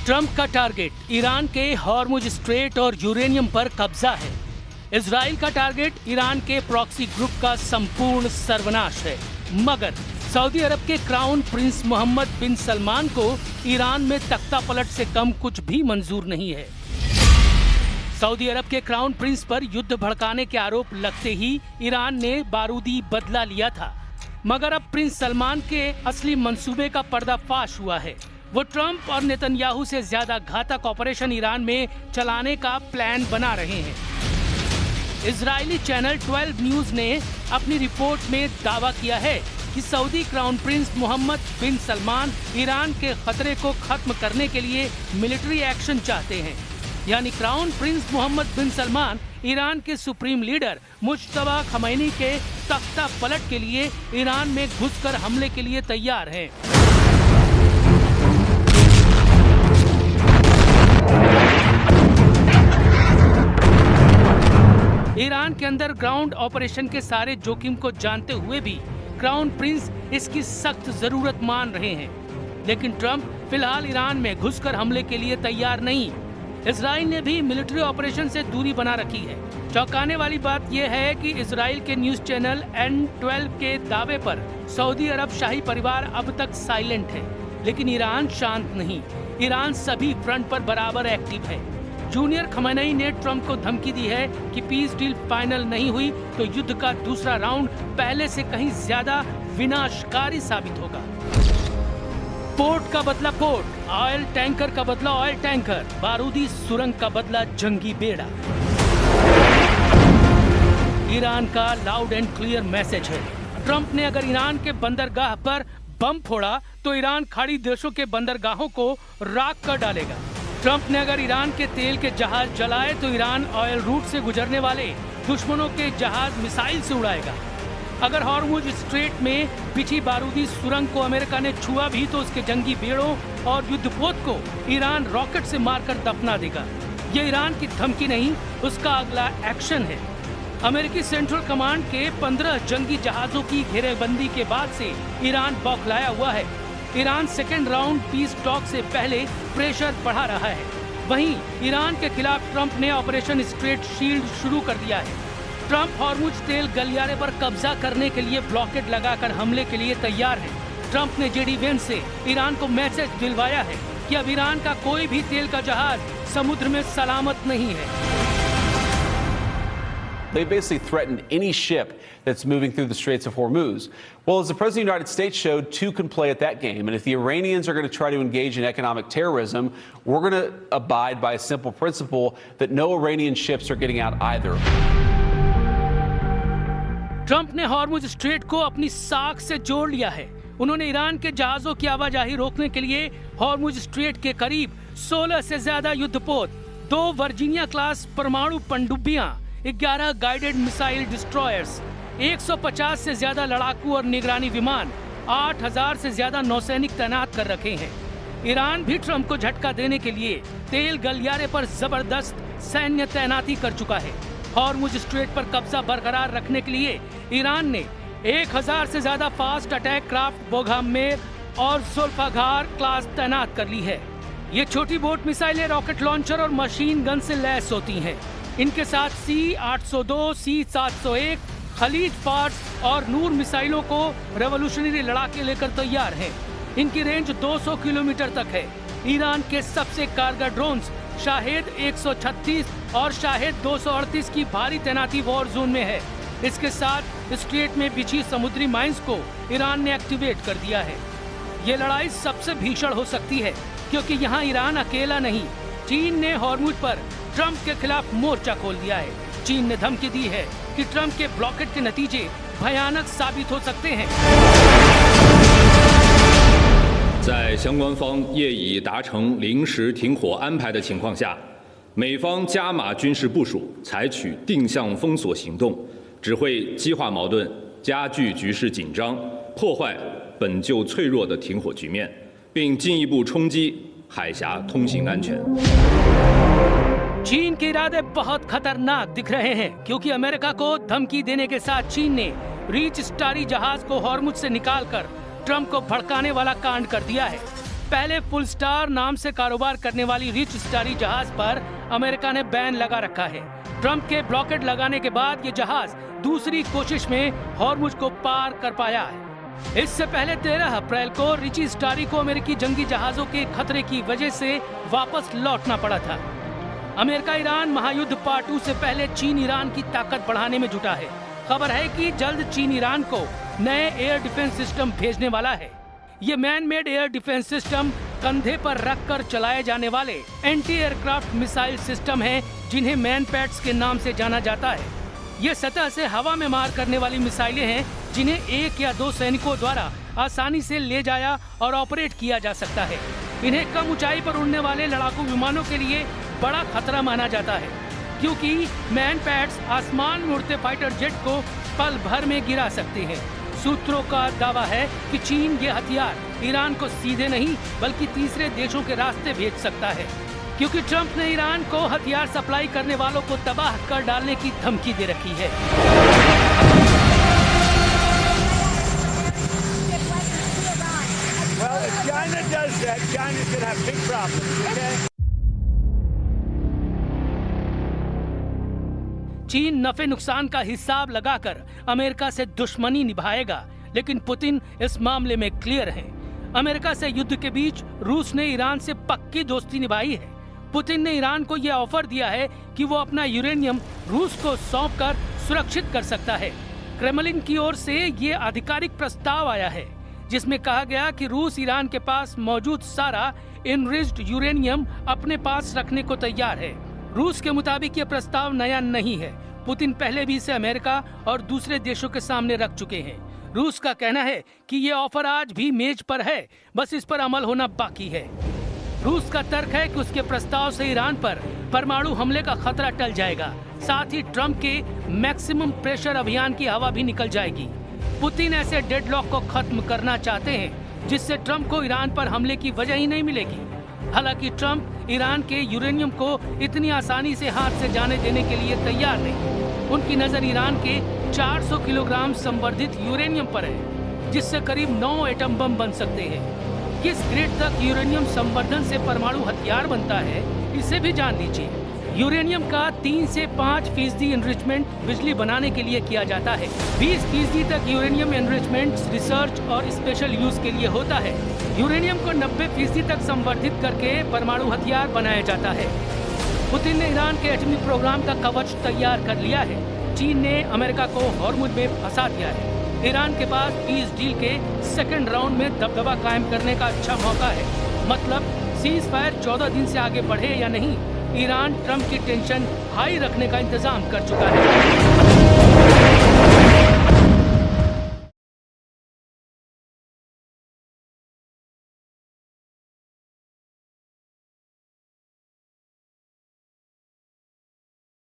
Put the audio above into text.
Trump का target Iran के Hormuz strait और यूरेनियम पर कब्जा है। इजराइल का टारगेट ईरान के प्रॉक्सी ग्रुप का संपूर्ण सर्वनाश है। मगर सऊदी अरब के क्राउन प्रिंस मोहम्मद बिन सलमान को ईरान में तख्ता पलट से कम कुछ भी मंजूर नहीं है। सऊदी अरब के क्राउन प्रिंस पर युद्ध भड़काने के आरोप लगते ही ईरान ने बारूदी बदला लिया था। मगर अब प्रिंस सलमान के असली मंसूबे का पर्दाफाश हुआ है। वो ट्रंप और नेतन्याहू से ज्यादा घातक ऑपरेशन ईरान में चलाने का प्लान बना रहे हैं। इजरायली चैनल 12 न्यूज ने अपनी रिपोर्ट में दावा किया है कि सऊदी क्राउन प्रिंस मोहम्मद बिन सलमान ईरान के खतरे को खत्म करने के लिए मिलिट्री एक्शन चाहते हैं। यानी क्राउन प्रिंस मोहम्मद बिन सलमान ईरान के सुप्रीम लीडर मुज्तबा खमैनी के तख्ता पलट के लिए ईरान में घुसकर हमले के लिए तैयार हैं। ईरान के अंदर ग्राउंड ऑपरेशन के सारे जोखिम को जानते हुए भी क्राउन प्रिंस इसकी सख्त जरूरत मान रहे हैं। लेकिन ट्रंप फिलहाल ईरान में घुसकर हमले के लिए तैयार नहीं। इजराइल ने भी मिलिट्री ऑपरेशन से दूरी बना रखी है। चौंकाने वाली बात यह है कि इजराइल के न्यूज चैनल N12 के दावे पर सऊदी अरब शाही परिवार अब तक साइलेंट है, लेकिन ईरान शांत नहीं। ईरान सभी फ्रंट पर बराबर एक्टिव है। जूनियर खमेनी ने ट्रंप को धमकी दी है कि पीस डील फाइनल नहीं हुई तो युद्ध का दूसरा राउंड पहले से कहीं ज्यादा विनाशकारी साबित होगा। पोर्ट का बदला पोर्ट, ऑयल टैंकर का बदला ऑयल टैंकर, बारूदी सुरंग का बदला जंगी बेड़ा। ईरान का लाउड एंड क्लियर मैसेज है। ट्रंप ने अगर ईरान के बंदरगाह पर बम फोड़ा तो ईरान खाड़ी देशों के बंदरगाहों को राख कर डालेगा। ट्रंप ने अगर ईरान के तेल के जहाज जलाए तो ईरान ऑयल रूट से गुजरने वाले दुश्मनों के जहाज मिसाइल से उड़ाएगा। अगर हॉर्मुज स्ट्रेट में बिछी बारूदी सुरंग को अमेरिका ने छुआ भी तो उसके जंगी बेड़ों और युद्धपोत को ईरान रॉकेट से मारकर दफना देगा। ये ईरान की धमकी नहीं, उसका अगला एक्शन है। अमेरिकी सेंट्रल कमांड के 15 जंगी जहाजों की घेरेबंदी के बाद से ईरान बौखलाया हुआ है। Iran second round piece talk से पहले प्रेशर बढ़ा रहा है। वहीं ईरान के खिलाफ ट्रंप ने ऑपरेशन स्ट्रेट शील्ड शुरू कर दिया है। ट्रंप हॉर्मुज तेल गलियारे पर कब्जा करने के लिए ब्लॉकेड लगाकर हमले के लिए तैयार है। ट्रंप ने जेडी वेंस से ईरान को मैसेज दिलवाया है कि अब ईरान का कोई भी तेल का जहाज समुद्र में सलामत नहीं है। They basically threatened any ship that's moving through the Straits of Hormuz. Well, as the President of the United States showed, two can play at that game. And if the Iranians are going to try to engage in economic terrorism, we're going to abide by a simple principle that no Iranian ships are getting out either. Trump ने Hormuz strait को अपनी साख से जोड़ लिया है। उन्होंने Iran के जहाजों की आवाजाही रोकने के लिए हॉर्मुज स्ट्रेट के करीब 16 से ज्यादा युद्धपोत, 2 वर्जीनिया क्लास परमाणु पनडुब्बियां, 11 गाइडेड मिसाइल डिस्ट्रॉयर्स, 150 से ज्यादा लड़ाकू और निगरानी विमान, 8000 से ज्यादा नौसैनिक तैनात कर रखे हैं। ईरान भी ट्रंप को झटका देने के लिए तेल गलियारे पर जबरदस्त सैन्य तैनाती कर चुका है। हॉर्मुज स्ट्रेट पर कब्जा बरकरार रखने के लिए ईरान ने 1000 से ज्यादा फास्ट अटैक क्राफ्ट बोगहमेर और जुल्फाकार क्लास तैनात कर ली है। ये छोटी बोट मिसाइलें रॉकेट लॉन्चर और मशीन गन से लैस होती हैं। इनके साथ C-802, C-701, खलीज फार्स और नूर मिसाइलों को रेवोल्यूशनरी लड़ाके लेकर तैयार हैं। इनकी रेंज 200 किलोमीटर तक है। ईरान के सबसे कारगर ड्रोन्स शाहेद 136 और शाहेद 238 की भारी तैनाती वॉर जोन में है। इसके साथ स्ट्रेट में बिछी समुद्री माइंस को ईरान ने एक्टिवेट कर दिया है। ये लड़ाई सबसे भीषण हो सकती है क्योंकि यहाँ ईरान अकेला नहीं। चीन ने हॉर्मुज पर ट्रंप के खिलाफ मोर्चा खोल दिया है। चीन ने धमकी दी है कि ट्रंप के ब्लॉकेट के नतीजे भयानक साबित हो सकते हैं। 在相关方业已达成临时停火安排的情况下，美方加码军事部署，采取定向封锁行动，只会激化矛盾，加剧局势紧张，破坏本就脆弱的停火局面，并进一步冲击海峡通行安全。 चीन के इरादे बहुत खतरनाक दिख रहे हैं क्योंकि अमेरिका को धमकी देने के साथ चीन ने रीच स्टारी जहाज को हॉर्मुज से निकालकर ट्रंप को भड़काने वाला कांड कर दिया है। पहले फुल स्टार नाम से कारोबार करने वाली रिच स्टारी जहाज पर अमेरिका ने बैन लगा रखा है। ट्रंप के ब्लॉकेड लगाने के बाद ये जहाज दूसरी कोशिश में हॉर्मुज को पार कर पाया है। इससे पहले 13 अप्रैल को रिची स्टारी को अमेरिकी जंगी जहाजों के खतरे की वजह से वापस लौटना पड़ा था। अमेरिका ईरान महायुद्ध पार्ट 2 से पहले चीन ईरान की ताकत बढ़ाने में जुटा है। खबर है कि जल्द चीन ईरान को नए एयर डिफेंस सिस्टम भेजने वाला है। ये man made air defence system कंधे पर रखकर चलाए जाने वाले एंटी एयरक्राफ्ट मिसाइल सिस्टम हैं, जिन्हें मैन पैड्स के नाम से जाना जाता है। ये सतह से हवा में मार करने वाली मिसाइलें हैं, जिन्हें 1 या 2 सैनिकों द्वारा आसानी से ले जाया और ऑपरेट किया जा सकता है। इन्हें कम ऊंचाई पर उड़ने वाले लड़ाकू विमानों के लिए बड़ा खतरा माना जाता है, क्योंकि मैन पैड्स आसमान में उड़ते फाइटर जेट को पल भर में गिरा सकते हैं। सूत्रों का दावा है कि चीन ये हथियार ईरान को सीधे नहीं बल्कि तीसरे देशों के रास्ते भेज सकता है, क्योंकि ट्रंप ने ईरान को हथियार सप्लाई करने वालों को तबाह कर डालने की धमकी दे रखी है। Well, if China does that, China's going to have big problems, okay? चीन नफे नुकसान का हिसाब लगाकर अमेरिका से दुश्मनी निभाएगा, लेकिन पुतिन इस मामले में क्लियर हैं। अमेरिका से युद्ध के बीच रूस ने ईरान से पक्की दोस्ती निभाई है। पुतिन ने ईरान को यह ऑफर दिया है कि वो अपना यूरेनियम रूस को सौंपकर सुरक्षित कर सकता है। क्रेमलिन की ओर से ये आधिकारिक प्रस्ताव आया है, जिसमें कहा गया कि रूस ईरान के पास मौजूद सारा एनरिच्ड यूरेनियम अपने पास रखने को तैयार है। रूस के मुताबिक ये प्रस्ताव नया नहीं है। पुतिन पहले भी इसे अमेरिका और दूसरे देशों के सामने रख चुके हैं। रूस का कहना है कि ये ऑफर आज भी मेज पर है, बस इस पर अमल होना बाकी है। रूस का तर्क है कि उसके प्रस्ताव से ईरान पर परमाणु हमले का खतरा टल जाएगा, साथ ही ट्रंप के मैक्सिमम प्रेशर अभियान की हवा भी निकल जाएगी। पुतिन ऐसे डेडलॉक को खत्म करना चाहते हैं, जिससे ट्रंप को ईरान पर हमले की वजह ही नहीं मिलेगी। हालांकि ट्रंप ईरान के यूरेनियम को इतनी आसानी से हाथ से जाने देने के लिए तैयार नहीं। उनकी नजर ईरान के 400 किलोग्राम संवर्धित यूरेनियम पर है, जिससे करीब 9 एटम बम बन सकते हैं। किस ग्रेड तक यूरेनियम संवर्धन से परमाणु हथियार बनता है, इसे भी जान लीजिए। यूरेनियम का 3 से 5% एनरिचमेंट बिजली बनाने के लिए किया जाता है। 20% तक यूरेनियम एनरिचमेंट रिसर्च और स्पेशल यूज के लिए होता है। यूरेनियम को 90% तक संवर्धित करके परमाणु हथियार बनाया जाता है। पुतिन ने ईरान के एटमी प्रोग्राम का कवच तैयार कर लिया है। चीन ने अमेरिका को हॉर्मुज में फंसा दिया है। ईरान के पास पीस डील के सेकंड राउंड में दबदबा कायम करने का अच्छा मौका है। मतलब सीज फायर 14 दिन से आगे बढ़े या नहीं, ईरान ट्रंप की टेंशन हाई रखने का इंतजाम कर चुका है।